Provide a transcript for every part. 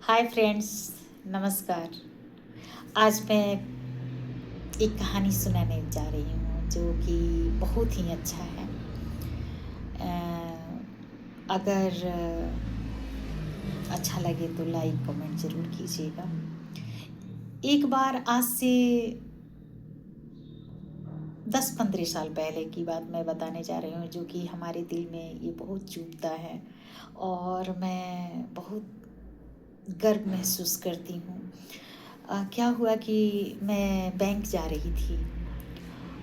Hi friends, नमस्कार। आज मैं एक कहानी सुनाने जा रही हूँ जो कि बहुत ही अच्छा है। अगर अच्छा लगे तो लाइक कमेंट ज़रूर कीजिएगा। एक बार आज से 10-15 साल पहले की बात मैं बताने जा रही हूँ, जो कि हमारे दिल में ये बहुत चुभता है और मैं बहुत गर्व महसूस करती हूँ। क्या हुआ कि मैं बैंक जा रही थी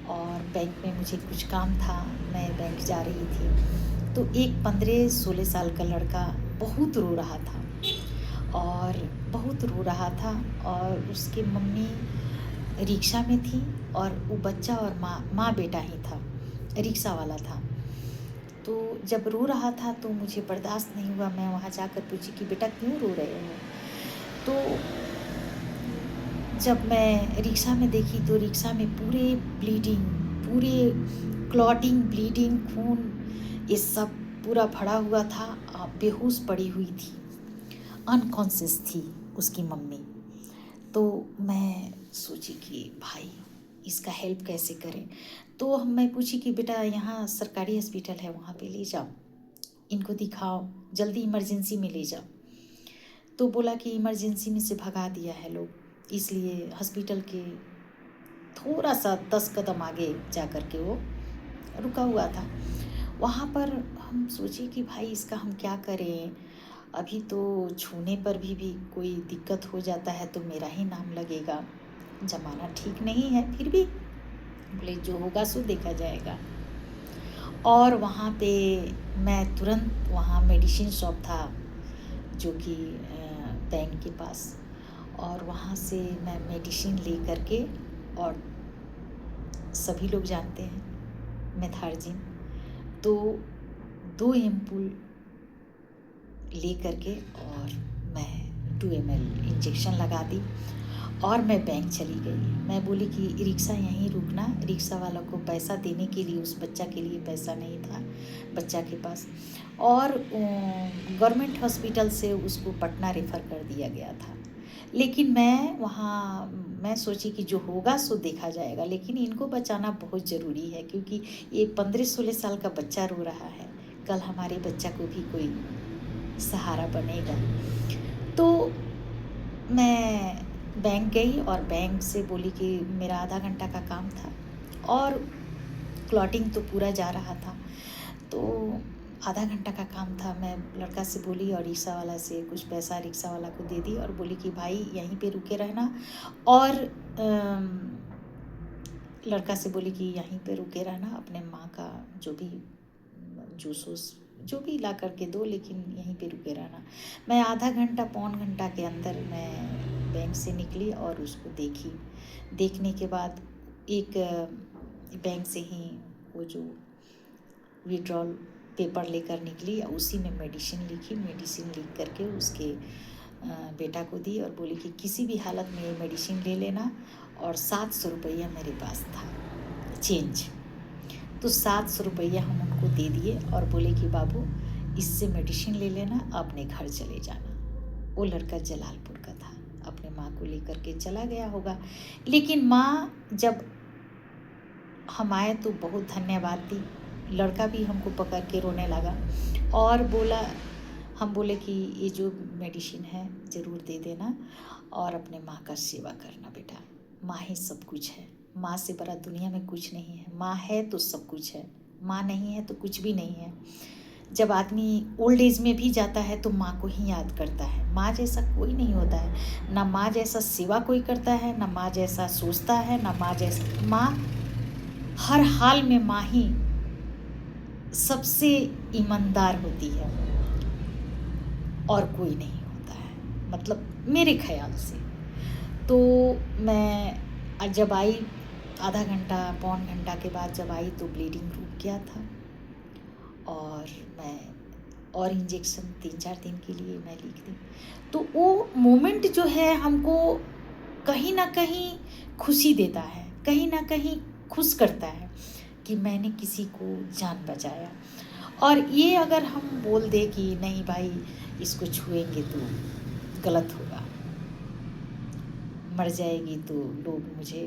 और बैंक में मुझे कुछ काम था। मैं बैंक जा रही थी तो एक 15-16 साल का लड़का बहुत रो रहा था और बहुत रो रहा था और उसकी मम्मी रिक्शा में थी और वो बच्चा और माँ बेटा ही था, रिक्शा वाला था। तो जब रो रहा था तो मुझे बर्दाश्त नहीं हुआ। मैं वहाँ जाकर पूछी कि बेटा क्यों रो रहे हो। तो जब मैं रिक्शा में देखी तो रिक्शा में पूरे क्लॉटिंग, ब्लीडिंग, खून ये सब पूरा भरा हुआ था। बेहोश पड़ी हुई थी, अनकॉन्शियस थी उसकी मम्मी। तो मैं सोची कि भाई इसका हेल्प कैसे करें। तो मैं पूछी कि बेटा यहाँ सरकारी हॉस्पिटल है, वहाँ पे ले जाओ, इनको दिखाओ, जल्दी इमरजेंसी में ले जाओ। तो बोला कि इमरजेंसी में से भगा दिया है लोग, इसलिए हॉस्पिटल के थोड़ा सा 10 कदम आगे जा कर के वो रुका हुआ था। वहाँ पर हम सोचे कि भाई इसका हम क्या करें। अभी तो छूने पर भी कोई दिक्कत हो जाता है तो मेरा ही नाम लगेगा, ज़माना ठीक नहीं है। फिर भी बोले जो होगा सो देखा जाएगा। और वहाँ पे मैं तुरंत, वहाँ मेडिसिन शॉप था जो कि बैंक के पास, और वहाँ से मैं मेडिसिन ले करके, और सभी लोग जानते हैं मेथार्जिन, तो 2 एम्पूल ले करके और मैं 2 ml इंजेक्शन लगा दी और मैं बैंक चली गई। मैं बोली कि रिक्शा यहीं रुकना, रिक्शा वाला को पैसा देने के लिए, उस बच्चा के लिए पैसा नहीं था बच्चा के पास, और गवर्नमेंट हॉस्पिटल से उसको पटना रेफ़र कर दिया गया था। लेकिन मैं सोची कि जो होगा सो देखा जाएगा, लेकिन इनको बचाना बहुत ज़रूरी है क्योंकि ये 15-16 साल का बच्चा रो रहा है, कल हमारे बच्चा को भी कोई सहारा बनेगा। तो मैं बैंक गई और बैंक से बोली कि मेरा आधा घंटा का काम था और क्लॉटिंग तो पूरा जा रहा था, तो आधा घंटा का काम था। मैं लड़का से बोली और रिक्शा वाला से कुछ पैसा रिक्शा वाला को दे दी और बोली कि भाई यहीं पे रुके रहना, और लड़का से बोली कि यहीं पे रुके रहना, अपने माँ का जो भी जूस जो भी ला करके दो, लेकिन यहीं पे रुके रहना। मैं आधा घंटा पौन घंटा के अंदर मैं बैंक से निकली और उसको देखी। देखने के बाद एक बैंक से ही वो जो विड्रॉल पेपर लेकर निकली, उसी में मेडिसिन लिखी। मेडिसिन लिख करके उसके बेटा को दी और बोली कि किसी भी हालत में ये मेडिसिन ले लेना, और 700 रुपया मेरे पास था चेंज। तो 700 रुपया हम उनको दे दिए और बोले कि बाबू इससे मेडिसिन ले लेना, अपने घर चले जाना। वो लड़का जलालपुर का था, अपने माँ को लेकर के चला गया होगा। लेकिन माँ जब हम आए तो बहुत धन्यवाद दी। लड़का भी हमको पकड़ के रोने लगा और बोला, हम बोले कि ये जो मेडिसिन है ज़रूर दे देना और अपने माँ का सेवा करना बेटा, माँ ही सब कुछ है, माँ से बड़ा दुनिया में कुछ नहीं है। माँ है तो सब कुछ है, माँ नहीं है तो कुछ भी नहीं है। जब आदमी ओल्ड एज में भी जाता है तो माँ को ही याद करता है। माँ जैसा कोई नहीं होता है, ना माँ जैसा सेवा कोई करता है, ना माँ जैसा सोचता है, ना माँ जैसा। माँ हर हाल में माँ ही सबसे ईमानदार होती है और कोई नहीं होता है, मतलब मेरे ख्याल से। तो मैं जब आई, आधा घंटा पौन घंटा के बाद जब आई तो ब्लीडिंग रुक गया था, और मैं और इंजेक्शन 3-4 दिन के लिए मैं लिख दी। तो वो मोमेंट जो है हमको कहीं ना कहीं खुशी देता है, कहीं ना कहीं खुश करता है कि मैंने किसी को जान बचाया। और ये अगर हम बोल दे कि नहीं भाई इसको छुएंगे तो गलत होगा। मर जाएगी तो लोग मुझे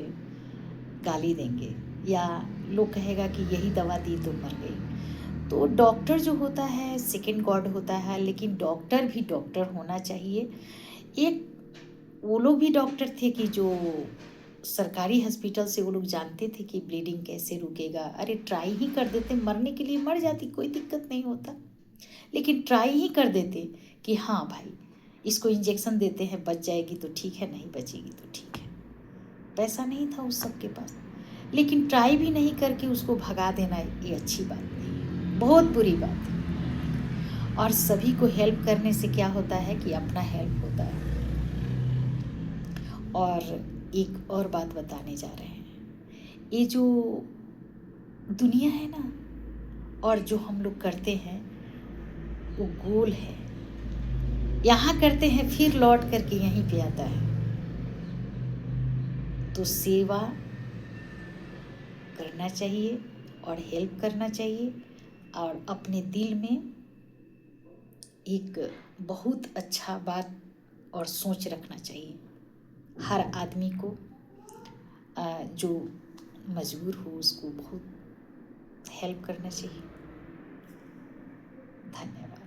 गाली देंगे या लोग कहेगा कि यही दवा दी तो मर गई। तो डॉक्टर जो होता है सेकंड गॉड होता है, लेकिन डॉक्टर भी डॉक्टर होना चाहिए। एक वो लोग भी डॉक्टर थे कि जो सरकारी हॉस्पिटल से वो लोग जानते थे कि ब्लीडिंग कैसे रुकेगा। अरे ट्राई ही कर देते, मरने के लिए मर जाती, कोई दिक्कत नहीं होता, लेकिन ट्राई ही कर देते कि हाँ भाई इसको इंजेक्शन देते हैं, बच जाएगी तो ठीक है, नहीं बचेगी तो ठीक है। पैसा नहीं था उस सब के पास, लेकिन ट्राई भी नहीं करके उसको भगा देना ये अच्छी बात नहीं है, बहुत बुरी बात है। और सभी को हेल्प करने से क्या होता है कि अपना हेल्प होता है। और एक और बात बताने जा रहे हैं, ये जो दुनिया है ना और जो हम लोग करते हैं वो गोल है, यहाँ करते हैं फिर लौट करके यहीं पे आता है। तो सेवा करना चाहिए और हेल्प करना चाहिए, और अपने दिल में एक बहुत अच्छा बात और सोच रखना चाहिए। हर आदमी को जो मजबूर हो उसको बहुत हेल्प करना चाहिए। धन्यवाद।